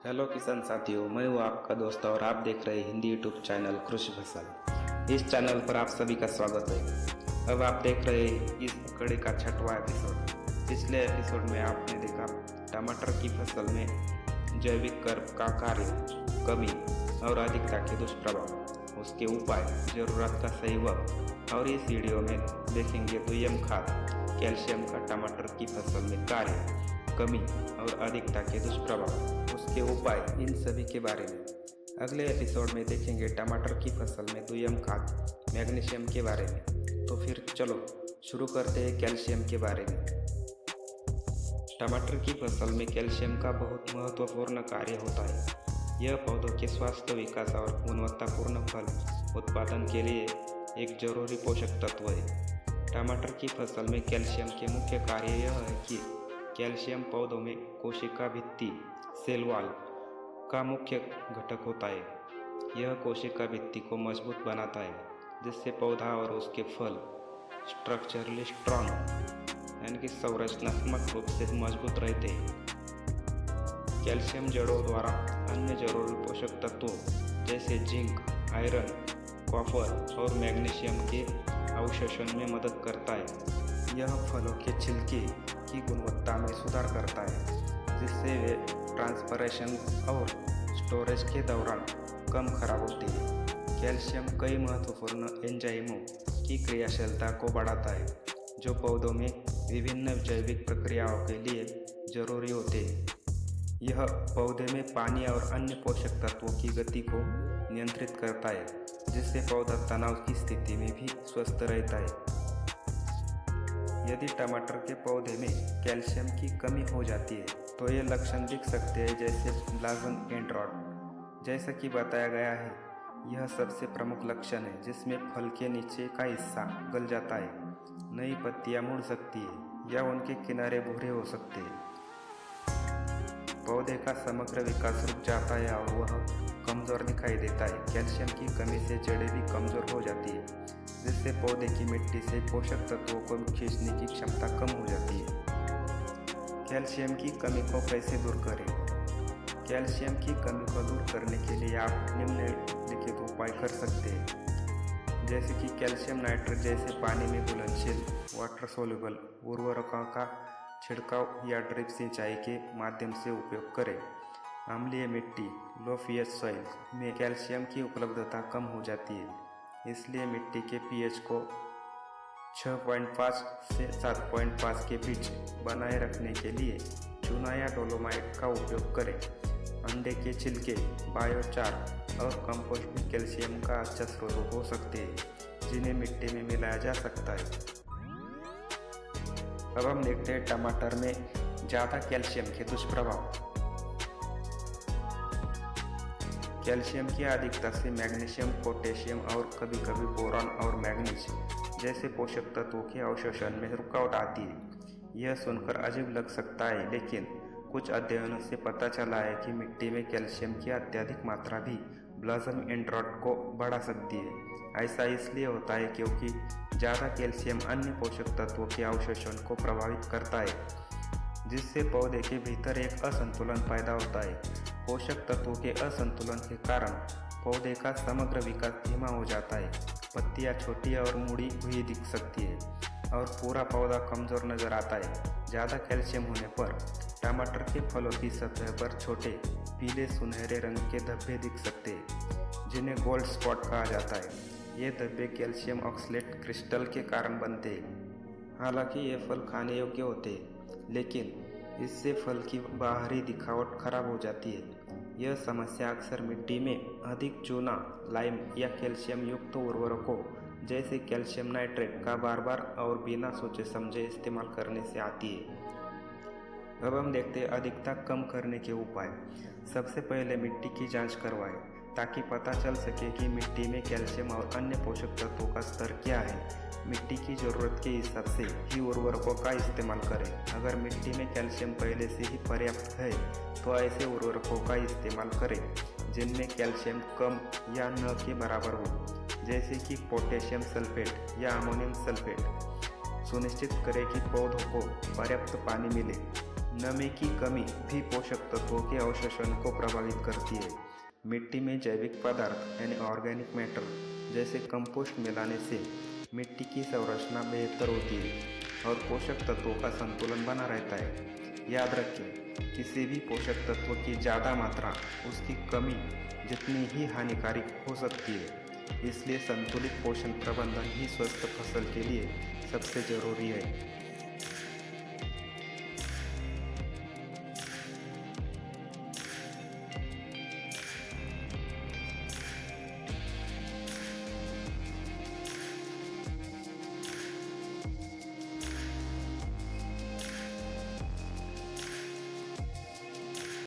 Hello किसान साथियों, मैं हूँ आपका दोस्त और आप देख रहे हैं हिंदी यूट्यूब चैनल कृषि फसल। इस चैनल पर आप सभी का स्वागत है। अब आप देख रहे हैं इस कड़ी का छठवां एपिसोड। पिछले एपिसोड में आपने देखा टमाटर की फसल में जैविक कर्व का कार्य, कमी और अधिकता के दुष्प्रभाव, उसके उपाय, जरूरत का सही वक्त। और इस वीडियो में देखेंगे दुय्यम खाद कैल्शियम का टमाटर की फसल में कार्य, कमी और अधिकता के दुष्प्रभाव, उसके उपाय, इन सभी के बारे में। अगले एपिसोड में देखेंगे टमाटर की फसल में दुय्यम खाद मैग्नीशियम के बारे में। तो फिर चलो शुरू करते हैं कैल्शियम के बारे में। टमाटर की फसल में कैल्शियम का बहुत महत्वपूर्ण कार्य होता है। यह पौधों के स्वास्थ्य, विकास और गुणवत्तापूर्ण फल उत्पादन के लिए एक जरूरी पोषक तत्व है। टमाटर की फसल में कैल्शियम के मुख्य कार्य यह है कि कैल्शियम पौधों में कोशिका भित्ति, सेल वॉल का मुख्य घटक होता है। यह कोशिका भित्ति को मजबूत बनाता है, जिससे पौधा और उसके फल स्ट्रक्चरली स्ट्रॉन्ग यानी कि संरचनात्मक रूप से मजबूत रहते हैं। कैल्शियम जड़ों द्वारा अन्य जरूरी पोषक तत्वों जैसे जिंक, आयरन, कॉपर और मैग्नीशियम के अवशोषण में मदद करता है। यह फलों के छिलके की गुणवत्ता में सुधार करता है, जिससे वे ट्रांसपरेशन और स्टोरेज के दौरान कम खराब होती है। कैल्शियम कई महत्वपूर्ण एंजाइमों की क्रियाशीलता को बढ़ाता है, जो पौधों में विभिन्न जैविक प्रक्रियाओं के लिए जरूरी होते हैं। यह पौधे में पानी और अन्य पोषक तत्वों की गति को नियंत्रित करता है, जिससे पौधा तनाव की स्थिति में भी स्वस्थ रहता है। यदि टमाटर के पौधे में कैल्शियम की कमी हो जाती है तो ये लक्षण दिख सकते हैं, जैसे ब्लॉसम एंड रॉट। जैसा कि बताया गया है, यह सबसे प्रमुख लक्षण है, जिसमें फल के नीचे का हिस्सा गल जाता है, नई पत्तियां मुड़ सकती है या उनके किनारे भूरे हो सकते हैं। पौधे का समग्र विकास रुक जाता है और वह कमज़ोर दिखाई देता है। कैल्शियम की कमी से जड़ें भी कमज़ोर हो जाती है, जिससे पौधे की मिट्टी से पोषक तत्वों को खींचने की क्षमता कम हो जाती है। कैल्शियम की कमी को कैसे दूर करें? कैल्शियम की कमी को दूर करने के लिए आप निम्नलिखित उपाय कर सकते हैं, जैसे कि कैल्शियम नाइट्रेट जैसे पानी में घुलनशील वाटर सोल्यूबल उर्वरकों का छिड़काव या ड्रिप सिंचाई के माध्यम से उपयोग करें। अम्लीय मिट्टी, लो पीएच सॉइल में कैल्शियम की उपलब्धता कम हो जाती है, इसलिए मिट्टी के पीएच को 6.5 से 7.5 के बीच बनाए रखने के लिए चूना या डोलोमाइट का उपयोग करें। अंडे के छिलके, बायोचार और कंपोस्ट भी कैल्शियम का अच्छा स्रोत हो सकते हैं, जिन्हें मिट्टी में मिलाया जा सकता है। अब हम देखते हैं टमाटर में ज़्यादा कैल्शियम के दुष्प्रभाव। कैल्शियम की अधिकता से मैग्नीशियम, पोटेशियम और कभी कभी बोरॉन और मैग्नीज जैसे पोषक तत्वों के अवशोषण में रुकावट आती है। यह सुनकर अजीब लग सकता है, लेकिन कुछ अध्ययनों से पता चला है कि मिट्टी में कैल्शियम की अत्यधिक मात्रा भी ब्लॉसम एंड रॉट को बढ़ा सकती है। ऐसा इसलिए होता है क्योंकि ज़्यादा कैल्शियम अन्य पोषक तत्वों के अवशोषण को प्रभावित करता है, जिससे पौधे के भीतर एक असंतुलन पैदा होता है। पोषक तत्वों के असंतुलन के कारण पौधे का समग्र विकास धीमा हो जाता है, पत्तियां छोटी और मुड़ी हुई दिख सकती है और पूरा पौधा कमज़ोर नजर आता है। ज़्यादा कैल्शियम होने पर टमाटर के फलों की सतह पर छोटे पीले सुनहरे रंग के धब्बे दिख सकते हैं, जिन्हें गोल्ड स्पॉट कहा जाता है। ये धब्बे कैल्शियम ऑक्सलेट क्रिस्टल के कारण बनते हैं। हालांकि ये फल खाने योग्य होते हैं, लेकिन इससे फल की बाहरी दिखावट खराब हो जाती है। यह समस्या अक्सर मिट्टी में अधिक चूना, लाइम या कैल्शियम युक्त उर्वरकों जैसे कैल्शियम नाइट्रेट का बार बार और बिना सोचे समझे इस्तेमाल करने से आती है। अब हम देखते हैं अधिकता कम करने के उपाय। सबसे पहले मिट्टी की जांच करवाएं, ताकि पता चल सके कि मिट्टी में कैल्शियम और अन्य पोषक तत्वों का स्तर क्या है। मिट्टी की ज़रूरत के हिसाब से ही उर्वरकों का इस्तेमाल करें। अगर मिट्टी में कैल्शियम पहले से ही पर्याप्त है तो ऐसे उर्वरकों का इस्तेमाल करें जिनमें कैल्शियम कम या न के बराबर हो, जैसे कि पोटेशियम सल्फेट या अमोनियम सल्फेट। सुनिश्चित करें कि पौधों को पर्याप्त पानी मिले। नमी की कमी भी पोषक तत्वों के अवशोषण को प्रभावित करती है। मिट्टी में जैविक पदार्थ यानी ऑर्गेनिक मैटर जैसे कंपोस्ट मिलाने से मिट्टी की संरचना बेहतर होती है और पोषक तत्वों का संतुलन बना रहता है। याद रखें, किसी भी पोषक तत्व की ज़्यादा मात्रा उसकी कमी जितनी ही हानिकारक हो सकती है। इसलिए संतुलित पोषण प्रबंधन ही स्वस्थ फसल के लिए सबसे जरूरी है।